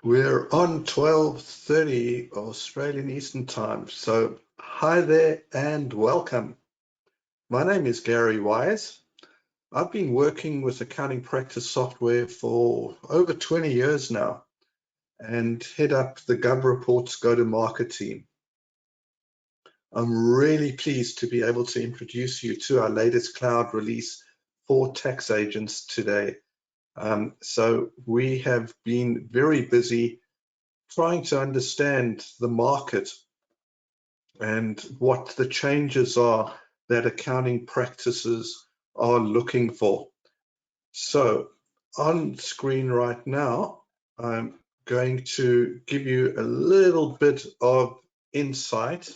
We're on 12:30 Australian Eastern Time. So hi there and welcome. My name is Gary Wise. I've been working with accounting practice software for over 20 years now and head up the GovReports go-to-market team. I'm really pleased to be able to introduce you to our latest cloud release for tax agents today. So we have been very busy trying to understand the market and what the changes are that accounting practices are looking for. So on screen right now, I'm going to give you a little bit of insight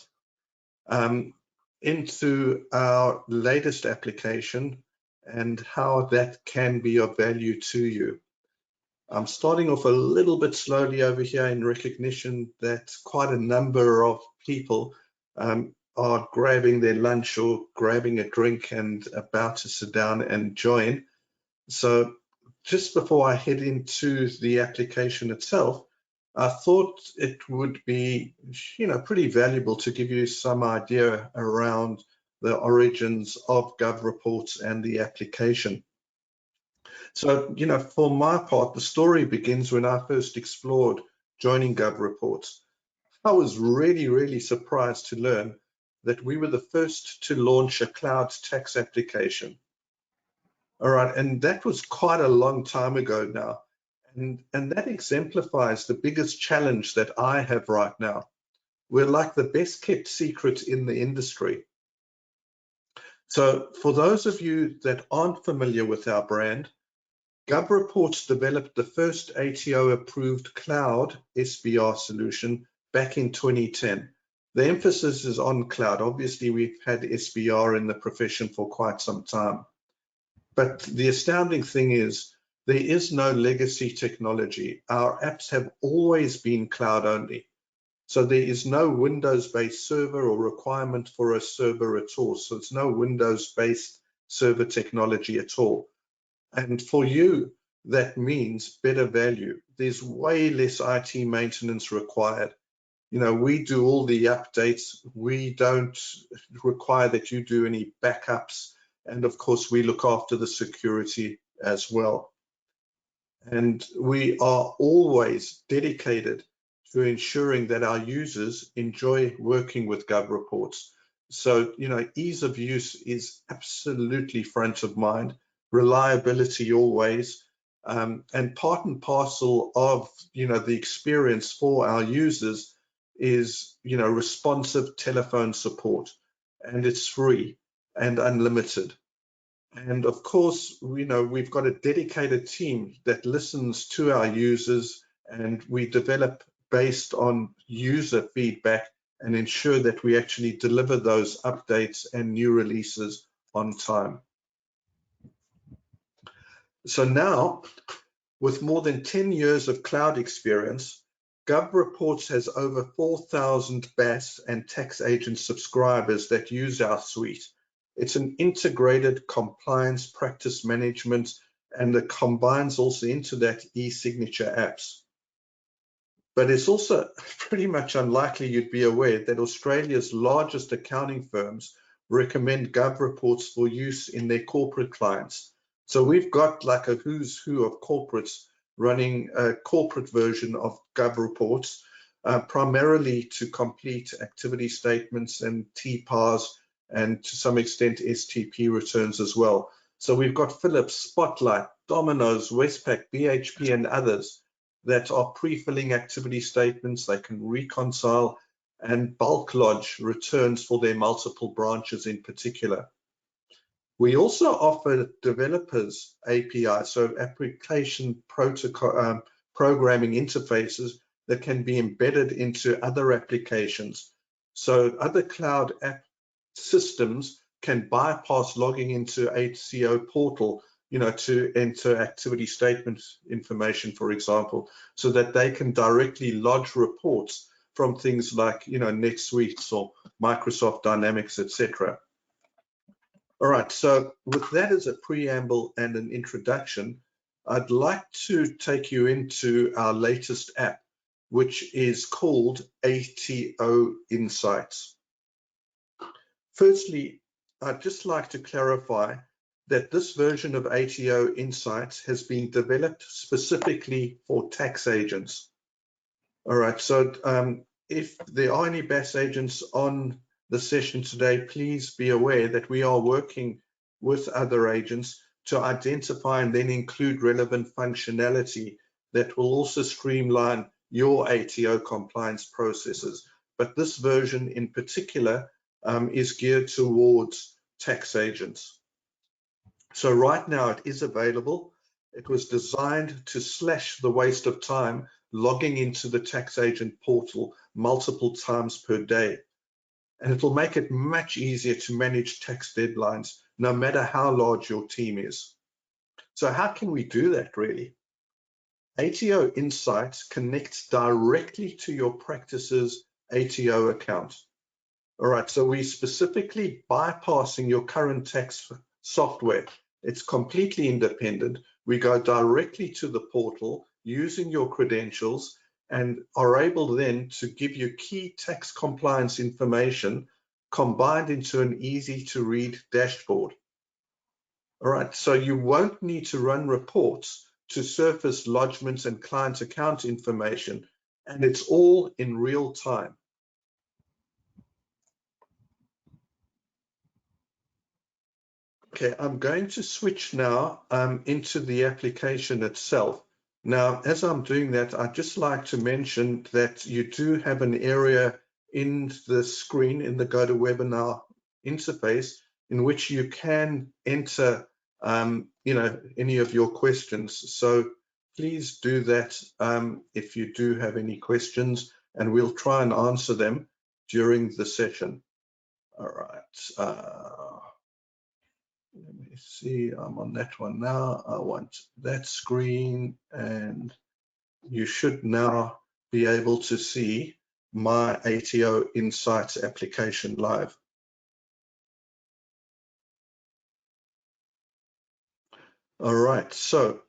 into our latest application and how that can be of value to you. I'm starting off a little bit slowly over here in recognition that quite a number of people are grabbing their lunch or grabbing a drink and about to sit down and join. So just before I head into the application itself, I thought it would be, pretty valuable to give you some idea around the origins of GovReports and the application. So, for my part, the story begins when I first explored joining GovReports. I was really surprised to learn that we were the first to launch a cloud tax application. All right, and that was quite a long time ago now. And that exemplifies the biggest challenge that I have right now. We're like the best kept secret in the industry. So for those of you that aren't familiar with our brand, GovReports developed the first ATO approved cloud SBR solution back in 2010. The emphasis is on cloud. Obviously, we've had SBR in the profession for quite some time. But the astounding thing is there is no legacy technology. Our apps have always been cloud only. So there is no Windows-based server or requirement for a server at all. So it's no Windows-based server technology at all. And for you, that means better value. There's way less IT maintenance required. We do all the updates. We don't require that you do any backups. And of course, we look after the security as well. And we are always dedicated to ensuring that our users enjoy working with GovReports. So, ease of use is absolutely front of mind. Reliability always, and part and parcel of the experience for our users is responsive telephone support, and it's free and unlimited. And of course, we've got a dedicated team that listens to our users, and we develop based on user feedback and ensure that we actually deliver those updates and new releases on time. So now, with more than 10 years of cloud experience, GovReports has over 4,000 BAS and tax agent subscribers that use our suite. It's an integrated compliance practice management, and it combines also into that e-signature apps. But it's also pretty much unlikely you'd be aware that Australia's largest accounting firms recommend GovReports for use in their corporate clients. So we've got like a who's who of corporates running a corporate version of GovReports, primarily to complete activity statements and TPARs, and to some extent STP returns as well. So we've got Philips, Spotlight, Domino's, Westpac, BHP, and others that are pre-filling activity statements. They can reconcile and bulk lodge returns for their multiple branches in particular. We also offer developers APIs, so application protocol programming interfaces that can be embedded into other applications. So other cloud app systems can bypass logging into ATO portal, to enter activity statement information, for example, so that they can directly lodge reports from things like, NetSuite or Microsoft Dynamics, etc. All right, so with that as a preamble and an introduction, I'd like to take you into our latest app, which is called ATO Insights. Firstly, I'd just like to clarify that this version of ATO Insights has been developed specifically for tax agents. All right, so if there are any BAS agents on the session today, please be aware that we are working with other agents to identify and then include relevant functionality that will also streamline your ATO compliance processes. But this version in particular is geared towards tax agents. So right now it is available. It was designed to slash the waste of time logging into the tax agent portal multiple times per day. And it will make it much easier to manage tax deadlines, no matter how large your team is. So how can we do that really? ATO Insights connects directly to your practice's ATO account. All right, so we're specifically bypassing your current tax software. It's completely independent. We go directly to the portal using your credentials and are able then to give you key tax compliance information combined into an easy to read dashboard. All right, so you won't need to run reports to surface lodgements and client account information, and it's all in real time. Okay, I'm going to switch now into the application itself. Now, as I'm doing that, I'd just like to mention that you do have an area in the screen in the GoToWebinar interface in which you can enter any of your questions. So please do that if you do have any questions, and we'll try and answer them during the session. All right. Let me see, I'm on that one now. I want that screen, and you should now be able to see my ATO Insights application live. All right, so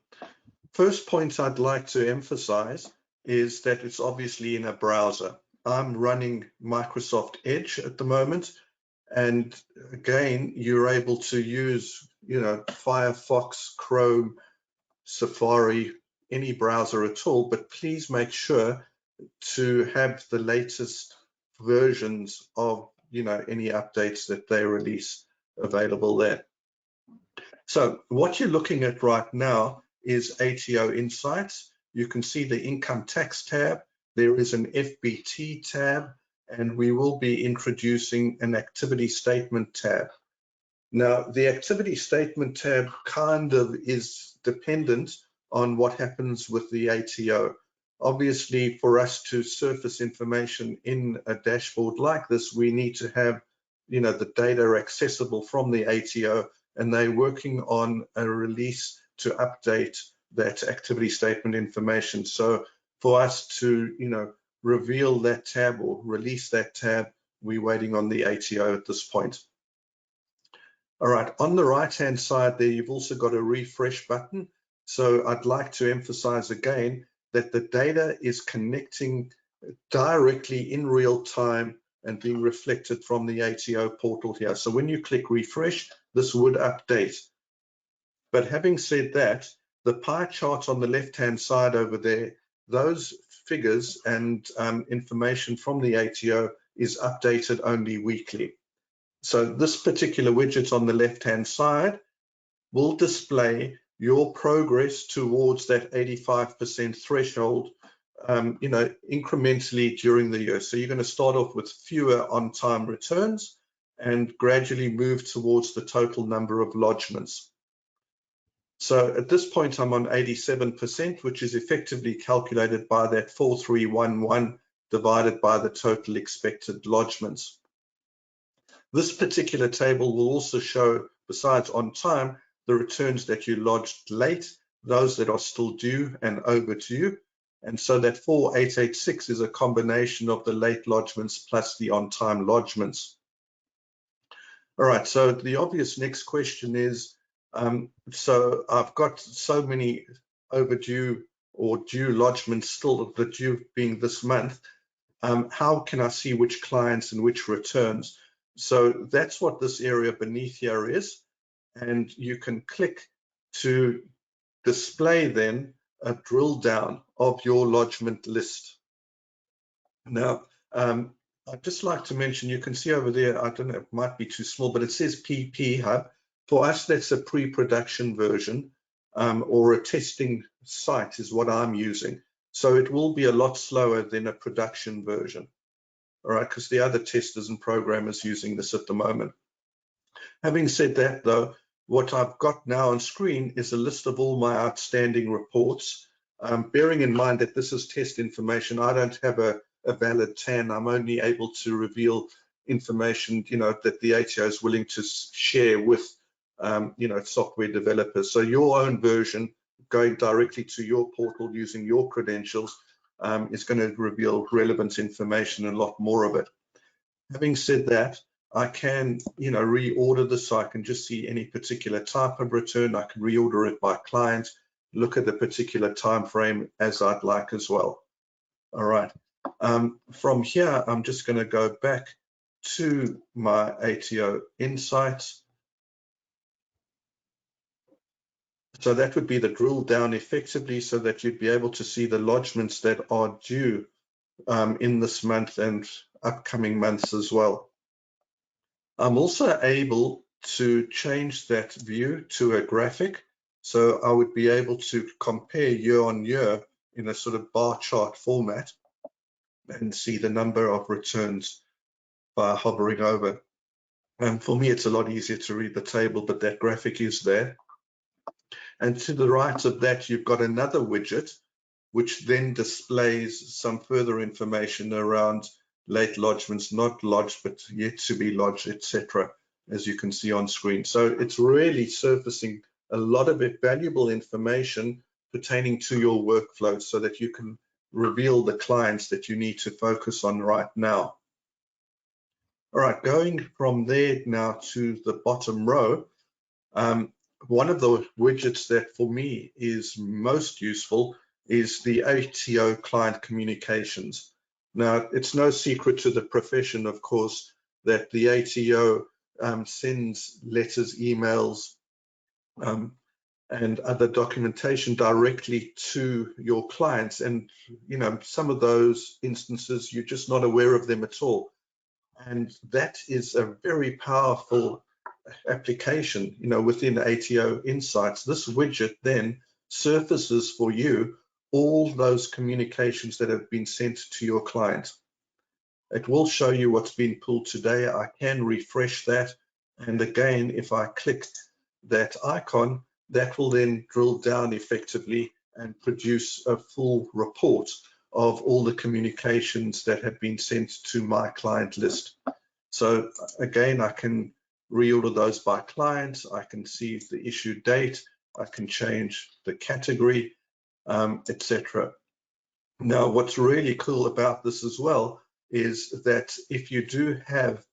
first point I'd like to emphasize is that it's obviously in a browser. I'm running Microsoft Edge at the moment, and again, you're able to use, Firefox, Chrome, Safari, any browser at all, but please make sure to have the latest versions of, any updates that they release available there. So what you're looking at right now is ATO Insights. You can see the Income Tax tab. There is an FBT tab, and we will be introducing an Activity Statement tab. Now, the Activity Statement tab kind of is dependent on what happens with the ATO. Obviously, for us to surface information in a dashboard like this, we need to have, the data accessible from the ATO, and they're working on a release to update that activity statement information. So for us to, reveal that tab or release that tab, we're waiting on the ATO at this point. All right, on the right-hand side there, you've also got a refresh button. So I'd like to emphasize again that the data is connecting directly in real time and being reflected from the ATO portal here. So when you click refresh, this would update. But having said that, the pie chart on the left-hand side over there, those figures and information from the ATO is updated only weekly. So this particular widget on the left-hand side will display your progress towards that 85% threshold, incrementally during the year. So you're going to start off with fewer on-time returns and gradually move towards the total number of lodgements. So at this point, I'm on 87%, which is effectively calculated by that 4311 divided by the total expected lodgements. This particular table will also show, besides on time, the returns that you lodged late, those that are still due and overdue. And so that 4886 is a combination of the late lodgements plus the on-time lodgements. All right, so the obvious next question is, so I've got so many overdue or due lodgements still, the due being this month, how can I see which clients and which returns? So that's what this area beneath here is. And you can click to display then a drill down of your lodgement list. Now, I'd just like to mention, you can see over there, I don't know, it might be too small, but it says PP Hub. For us, that's a pre-production version or a testing site is what I'm using. So it will be a lot slower than a production version, all right, because the other testers and programmers using this at the moment. Having said that, though, what I've got now on screen is a list of all my outstanding reports. Bearing in mind that this is test information, I don't have a valid TAN. I'm only able to reveal information, that the ATO is willing to share with, software developers. So your own version, going directly to your portal using your credentials, is going to reveal relevant information and a lot more of it. Having said that, I can, reorder this, so I can just see any particular type of return. I can reorder it by client, look at the particular time frame as I'd like as well. All right. From here, I'm just going to go back to my ATO Insights. So that would be the drill down effectively, so that you'd be able to see the lodgements that are due in this month and upcoming months as well. I'm also able to change that view to a graphic. So I would be able to compare year on year in a sort of bar chart format and see the number of returns by hovering over. And for me, it's a lot easier to read the table, but that graphic is there. And to the right of that, you've got another widget, which then displays some further information around late lodgements, not lodged, but yet to be lodged, etc., as you can see on screen. So it's really surfacing a lot of valuable information pertaining to your workflow, so that you can reveal the clients that you need to focus on right now. All right, going from there now to the bottom row, one of the widgets that for me is most useful is the ATO client communications. Now, it's no secret to the profession, of course, that the ATO sends letters, emails, and other documentation directly to your clients. And, some of those instances, you're just not aware of them at all. And that is a very powerful application, within ATO Insights. This widget then surfaces for you all those communications that have been sent to your client. It will show you what's been pulled today. I can refresh that. And again, if I click that icon, that will then drill down effectively and produce a full report of all the communications that have been sent to my client list. So again, I can reorder those by client. I can see the issue date. I can change the category, etc. Now, what's really cool about this as well is that if you do have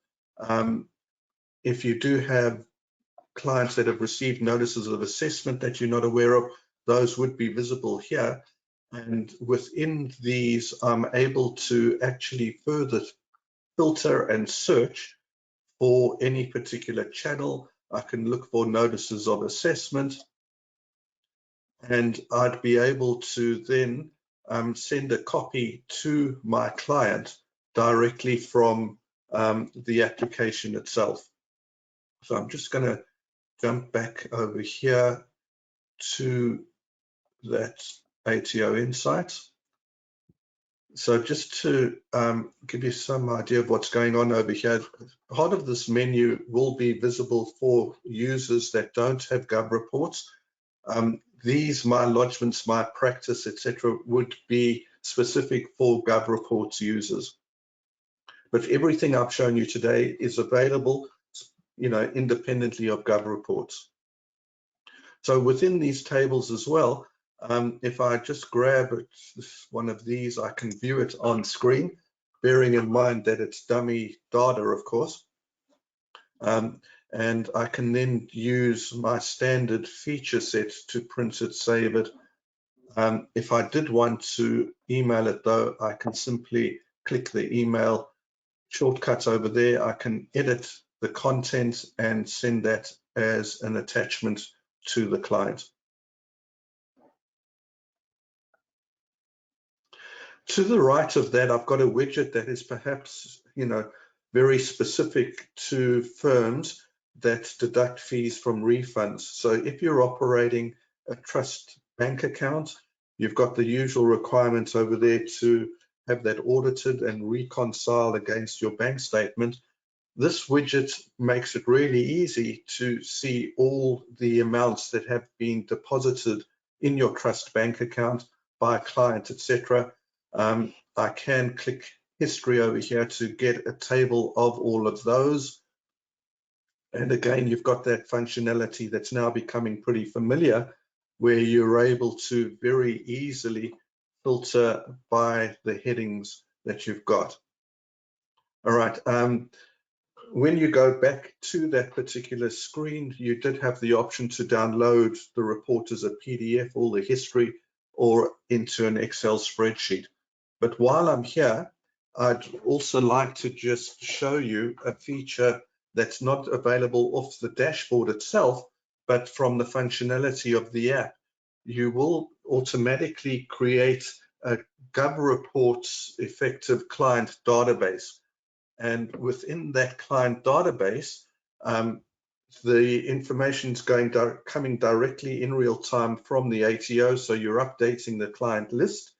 clients that have received notices of assessment that you're not aware of, those would be visible here. And within these, I'm able to actually further filter and search for any particular channel. I can look for notices of assessment, and I'd be able to then send a copy to my client directly from the application itself. So I'm just going to jump back over here to that ATO Insights. So just to give you some idea of what's going on over here, part of this menu will be visible for users that don't have GovReports. These, my lodgements, my practice, etc., would be specific for GovReports users. But everything I've shown you today is available, independently of GovReports. So within these tables as well, if I just grab one of these, I can view it on screen, bearing in mind that it's dummy data, of course. And I can then use my standard feature set to print it, save it, If I did want to email it though, I can simply click the email shortcuts over there. I can edit the content and send that as an attachment to the client. To the right of that, I've got a widget that is perhaps, very specific to firms that deduct fees from refunds. So if you're operating a trust bank account, you've got the usual requirements over there to have that audited and reconciled against your bank statement. This widget makes it really easy to see all the amounts that have been deposited in your trust bank account by a client, etc. I can click history over here to get a table of all of those. And again, you've got that functionality that's now becoming pretty familiar, where you're able to very easily filter by the headings that you've got. All right. When you go back to that particular screen, you did have the option to download the report as a PDF, all the history, or into an Excel spreadsheet. But while I'm here, I'd also like to just show you a feature that's not available off the dashboard itself, but from the functionality of the app. You will automatically create a GovReports effective client database. And within that client database, the information is coming directly in real time from the ATO. So you're updating the client list,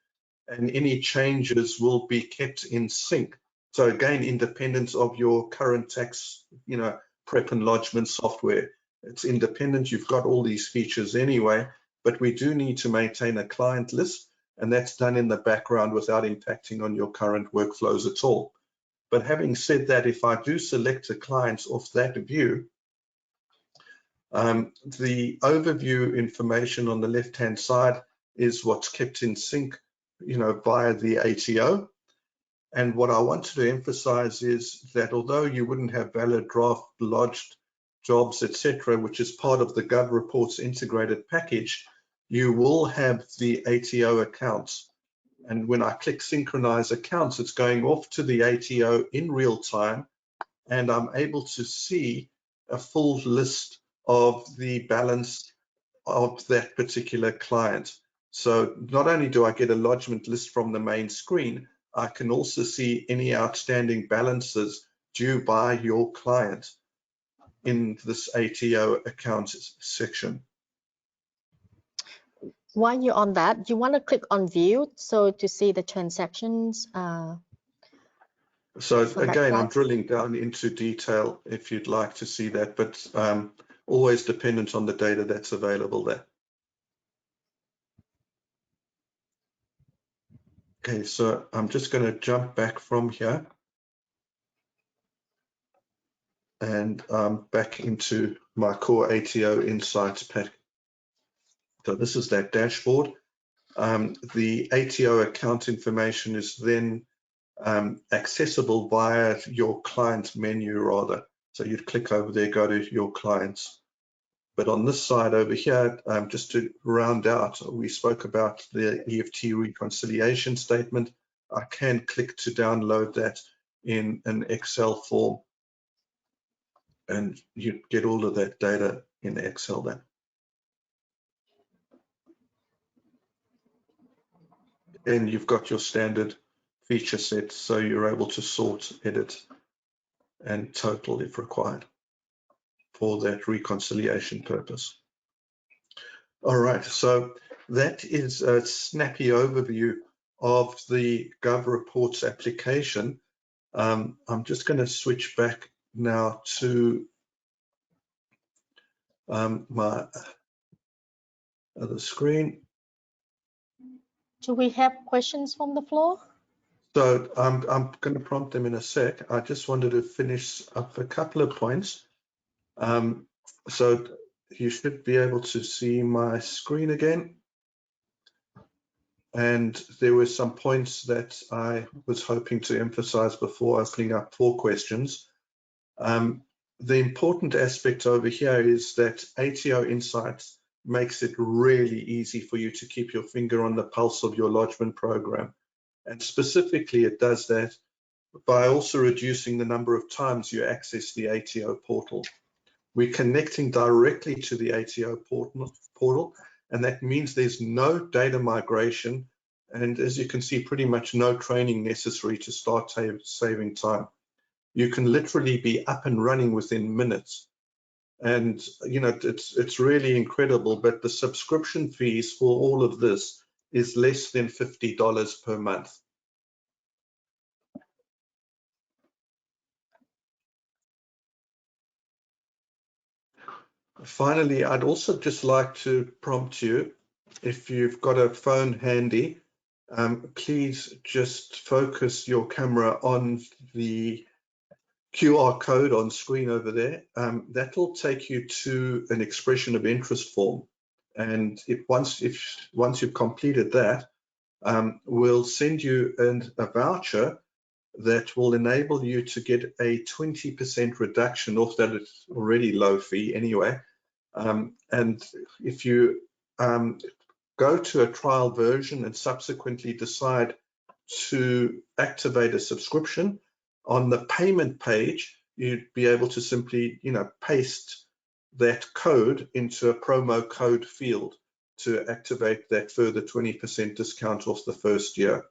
and any changes will be kept in sync. So again, independent of your current tax, prep and lodgement software. It's independent. You've got all these features anyway, but we do need to maintain a client list, and that's done in the background without impacting on your current workflows at all. But having said that, if I do select the clients off that view, the overview information on the left-hand side is what's kept in sync, via the ATO. And what I wanted to emphasize is that although you wouldn't have valid draft lodged jobs, etc., which is part of the GovReports integrated package, you will have the ATO accounts. And when I click synchronize accounts, it's going off to the ATO in real time, and I'm able to see a full list of the balance of that particular client. So not only do I get a lodgement list from the main screen, I can also see any outstanding balances due by your client in this ATO accounts section. While you're on that, you want to click on view so to see the transactions. So again, I'm drilling down into detail if you'd like to see that, but always dependent on the data that's available there. Okay, so I'm just going to jump back from here and back into my core ATO Insights pack. So this is that dashboard. The ATO account information is then accessible via your client menu rather. So you'd click over there, go to your clients. But on this side over here, just to round out, we spoke about the EFT reconciliation statement. I can click to download that in an Excel form, and you get all of that data in Excel then. And you've got your standard feature set, so you're able to sort, edit, and total if required for that reconciliation purpose. All right, so that is a snappy overview of the GovReports application. I'm just going to switch back now to my other screen. Do we have questions from the floor? So I'm going to prompt them in a sec. I just wanted to finish up a couple of points. So you should be able to see my screen again. And there were some points that I was hoping to emphasize before opening up for questions. The important aspect over here is that ATO Insights makes it really easy for you to keep your finger on the pulse of your lodgement program. And specifically, it does that by also reducing the number of times you access the ATO portal. We're connecting directly to the ATO portal, and that means there's no data migration, and as you can see, pretty much no training necessary to start saving time. You can literally be up and running within minutes. And you know, it's really incredible, but the subscription fees for all of this is less than $50 per month. Finally, I'd also just like to prompt you, if you've got a phone handy, please just focus your camera on the QR code on screen over there. That will take you to an expression of interest form. And once you've completed that, we'll send you a voucher that will enable you to get a 20% reduction off that already low fee anyway. And if you go to a trial version and subsequently decide to activate a subscription, on the payment page, you'd be able to simply, paste that code into a promo code field to activate that further 20% discount off the first year.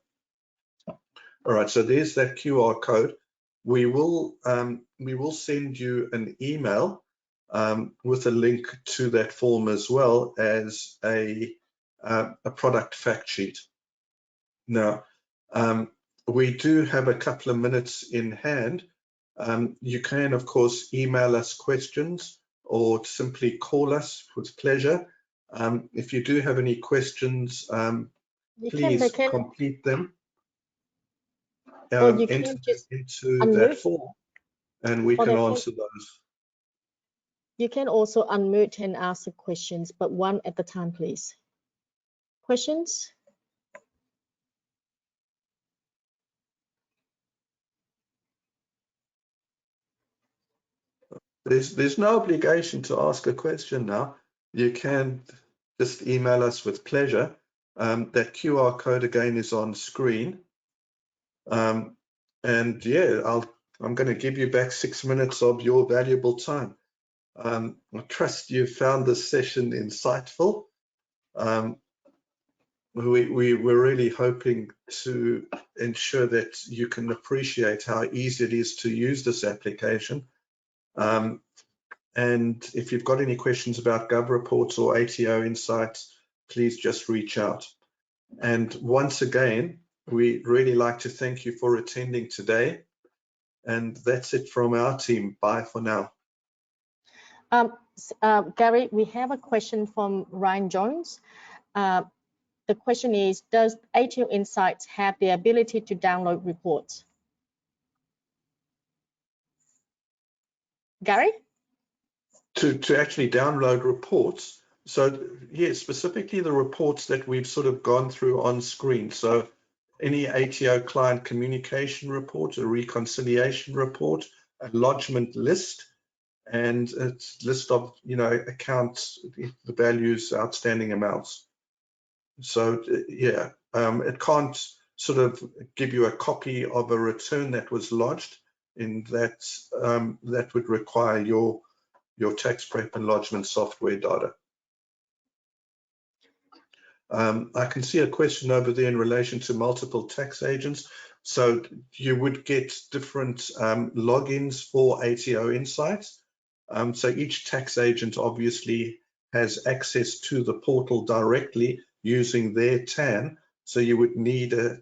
All right, so there's that QR code. We will send you an email with a link to that form, as well as a product fact sheet. Now, we do have a couple of minutes in hand. You can, of course, email us questions or simply call us with pleasure. If you do have any questions, please complete them. Or you enter can just into unmute that form, and we can answer those. You can also unmute and ask the questions, but one at a time, please. Questions? There's no obligation to ask a question now. You can just email us with pleasure. That QR code again is on screen. And yeah, I'm going to give you back 6 minutes of your valuable time. I trust you found this session insightful. We're really hoping to ensure that you can appreciate how easy it is to use this application. And if you've got any questions about GovReports or ATO Insights, please just reach out. And once again, we'd really like to thank you for attending today. And that's it from our team. Bye for now. Gary, we have a question from Ryan Jones. The question is, does ATO Insights have the ability to download reports? Gary? To actually download reports. So yes, specifically the reports that we've sort of gone through on screen. So any ATO client communication report, a reconciliation report, a lodgement list, and a list of accounts, the values, outstanding amounts. So yeah, it can't sort of give you a copy of a return that was lodged, in that that would require your tax prep and lodgement software data. I can see a question over there in relation to multiple tax agents. So you would get different logins for ATO Insights. So each tax agent obviously has access to the portal directly using their TAN. So you would need a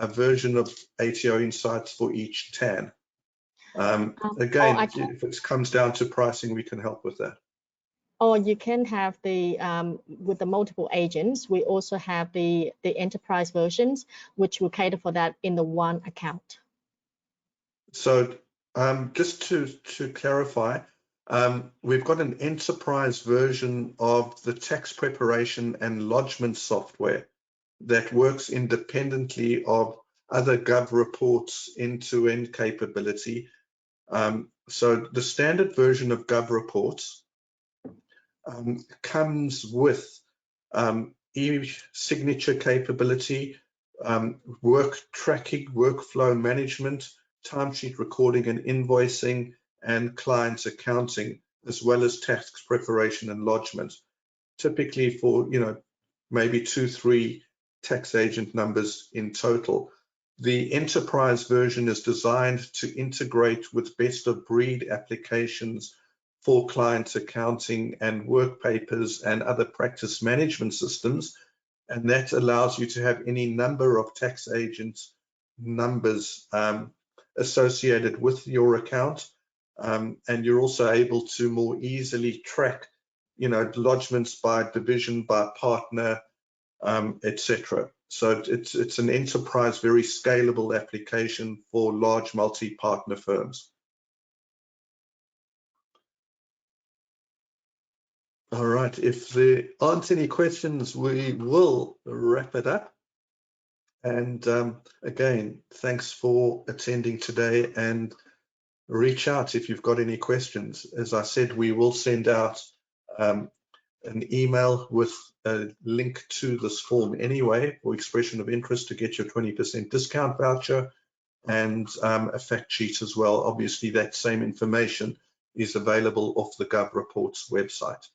version of ATO Insights for each TAN. Again, if it comes down to pricing, we can help with that. Or you can have the with the multiple agents. We also have the enterprise versions, which will cater for that in the one account. So just to clarify, we've got an enterprise version of the tax preparation and lodgement software that works independently of other GovReports end-to-end capability. So the standard version of GovReports comes with e-signature capability, work tracking, workflow management, timesheet recording and invoicing, and client accounting, as well as tax preparation and lodgement. Typically for, maybe 2-3 tax agent numbers in total. The enterprise version is designed to integrate with best of breed applications for client accounting and work papers and other practice management systems. And that allows you to have any number of tax agents numbers associated with your account. And you're also able to more easily track, lodgements by division, by partner, etc. So it's an enterprise, very scalable application for large multi-partner firms. All right, if there aren't any questions, we will wrap it up. And again, thanks for attending today, and reach out if you've got any questions. As I said, we will send out an email with a link to this form anyway, for expression of interest, to get your 20% discount voucher, and a fact sheet as well. Obviously, that same information is available off the GovReports website.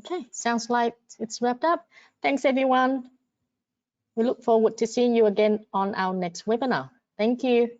Okay, sounds like it's wrapped up. Thanks, everyone. We look forward to seeing you again on our next webinar. Thank you.